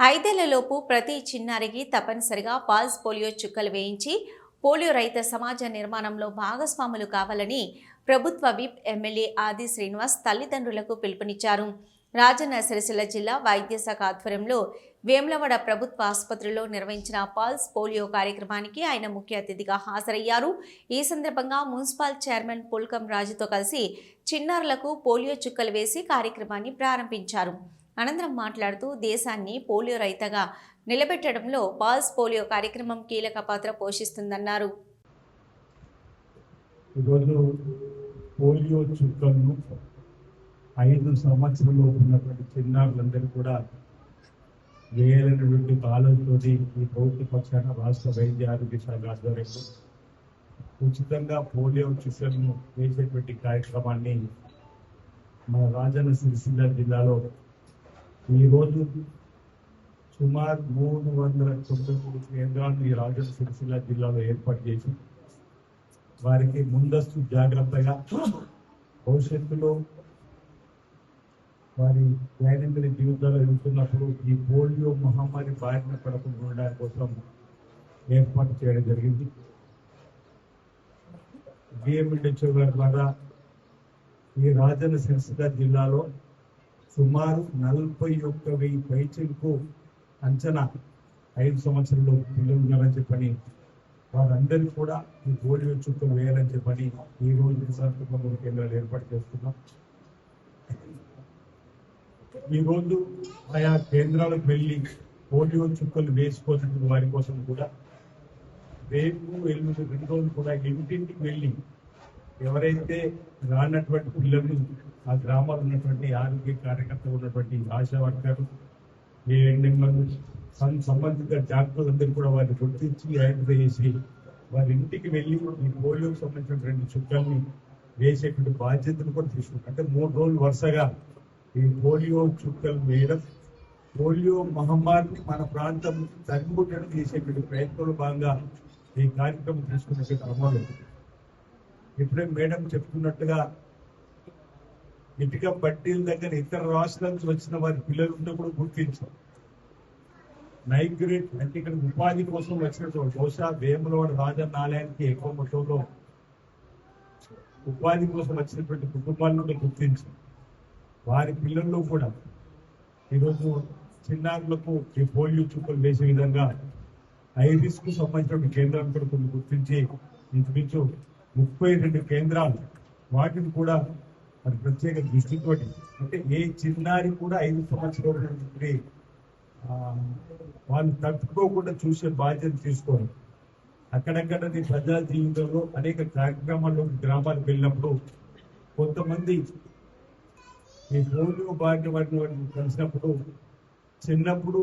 ఐదేళ్లలోపు ప్రతి చిన్నారికి తప్పనిసరిగా పల్స్ పోలియో చుక్కలు వేయించి పోలియో రహిత సమాజ నిర్మాణంలో భాగస్వాములు కావాలని ప్రభుత్వ విప్ ఎమ్మెల్యే ఆది శ్రీనివాస్ తల్లిదండ్రులకు పిలుపునిచ్చారు. రాజన్న సిరిసిల్ల జిల్లా వైద్య శాఖ ఆధ్వర్యంలో వేములవాడ ప్రభుత్వ ఆసుపత్రిలో నిర్వహించిన పల్స్ పోలియో కార్యక్రమానికి ఆయన ముఖ్య అతిథిగా హాజరయ్యారు. ఈ సందర్భంగా మున్సిపల్ చైర్మన్ పుల్కం రాజుతో కలిసి చిన్నారులకు పోలియో చుక్కలు వేసి కార్యక్రమాన్ని ప్రారంభించారు. అనంతరం మాట్లాడుతూ దేశాన్ని పోలియో రహితగా నిలబెట్టడంలో పల్స్ పోలియో కార్యక్రమం కీలక పాత్ర పోషిస్తుందన్నారు. ఈరోజు పోలియో చుక్కలను 5 సంవత్సరాలు ఉన్నటువంటి చిన్నారులందరూ కూడా వేయాలనేటువంటి ఆలోచనతో ఈ ప్రభుత్వ పక్షాన రాష్ట్ర వైద్య ఆరోగ్య శాఖ ఆధ్వర్యంలో ఉచితంగా పోలియో చుక్కలను వేసేటువంటి కార్యక్రమాన్ని మన రాజన్న సిరిసిల్ల జిల్లాలో ఈరోజు సుమారు 393 కేంద్రాలను ఈ రాజన్న సిరిసిల్ల జిల్లాలో ఏర్పాటు చేసి వారికి ముందస్తు జాగ్రత్తగా భవిష్యత్తులో వారి దైనందిన జీవితాల్లో ఎదుగుతున్నప్పుడు ఈ పోలియో మహమ్మారి బారిన పడకుండా ఉండడానికి కోసం ఏర్పాటు చేయడం జరిగింది. డిఎంహెచ్ఓ గారి ద్వారా ఈ రాజన్న సిరిసిల్ల జిల్లాలో సుమారు 41,000 పైచిలకు అంచనా 5 సంవత్సరాలు పిల్లలు ఉన్నారని చెప్పని వారందరికీ కూడా ఈ పోలియో చుక్కలు వేయాలని చెప్పని ఈ రోజు సందర్భంగా కేంద్రాలు ఏర్పాటు చేస్తున్నాం. ఈ రోజు ఆయా కేంద్రాలకు వెళ్ళి పోలియో చుక్కలు వేసుకోవాల్సిన వారి కోసం కూడా రేపు ఎల్లుండి 2 రోజులు కూడా ఇంటింటికి వెళ్ళి ఎవరైతే రానటువంటి పిల్లలు ఆ గ్రామాలు ఉన్నటువంటి ఆరోగ్య కార్యకర్తలు ఉన్నటువంటి ఆశా వర్కర్లు ఏఎన్ఎంలు సంబంధిత డాక్టర్లందరూ కూడా వారిని గుర్తించి ఐడెంటిఫై చేసి వారి ఇంటికి వెళ్ళి ఈ పోలియోకి సంబంధించినటువంటి చుక్కల్ని వేసేటువంటి బాధ్యతను కూడా తీసుకుంటారు. అంటే 3 రోజులు వరుసగా ఈ పోలియో చుక్కలు వేయడం పోలియో మహమ్మారిని మన ప్రాంతం తగ్గుముట్టడం చేసేటువంటి ప్రయత్నంలో భాగంగా ఈ కార్యక్రమం తీసుకునే క్రమంలో ఇప్పుడే మేడం చెప్తున్నట్టుగా ఇటుక పట్టీల దగ్గర ఇతర రాష్ట్రాల నుంచి వచ్చిన వారి పిల్లలు ఉంటే కూడా గుర్తించాం. నైగ్రేట్ అంటే ఇక్కడ ఉపాధి కోసం వచ్చినటువంటి బహుశా వేములవాడ రాజన్న ఆలయానికి ఎక్కువ మొత్తంలో ఉపాధి కోసం వచ్చినటువంటి కుటుంబాలను గుర్తించాం. వారి పిల్లల్లో కూడా ఈరోజు చిన్నారులకు ఈ పోలియో చుక్కలు వేసే విధంగా ఐరిస్ కు సంబంధించిన కేంద్రాలను కూడా కొన్ని గుర్తించి ఇంచుమించు 32 కేంద్రాలు వాటిని కూడా మరి ప్రత్యేక దృష్టితో అంటే ఏ చిన్నారి కూడా 5 సంవత్సరాల నుండి వాళ్ళు తట్టుకోకుండా చూసే బాధ్యత తీసుకోవాలి. అక్కడక్కడ ప్రజా జీవితంలో అనేక కార్యక్రమాల్లో గ్రామాలకు వెళ్ళినప్పుడు కొంతమంది ఈ పోలియో బారిన వాటిని కలిసినప్పుడు చిన్నప్పుడు